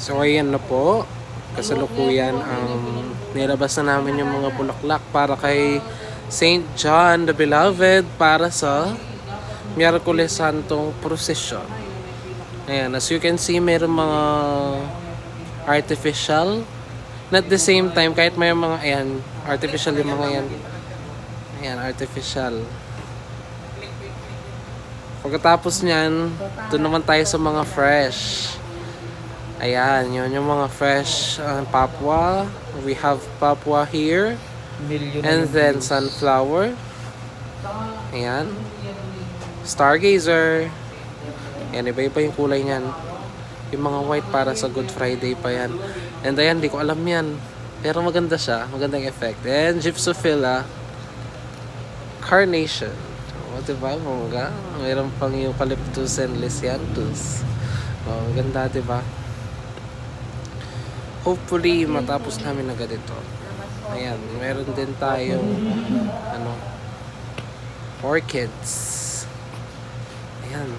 So ayan na po, kasalukuyan nilabas na namin yung mga bulaklak para kay Saint John the Beloved para sa Miyerkules Santong Procession. Ayan, as you can see, mayroong mga artificial. And at the same time, kahit may mga, ayan, artificial yung mga yan. Ayan, artificial. Pagkatapos niyan, doon naman tayo sa mga fresh. Ayan, yun yung mga fresh Papua. We have Papua here. And then sunflower. Ayan. Stargazer. Ayan, iba-iba yung kulay niyan. Yung mga white para sa Good Friday pa yan. And ayan, di ko alam yan. Pero maganda siya. Magandang effect. And Gypsophila. Carnation. O, diba? Mga. Mayroon pang Eucalyptus and Lisianthus. O, maganda, diba? Hopefully, matapos namin agad ito. Ayan, meron din tayong orchids. Ayan.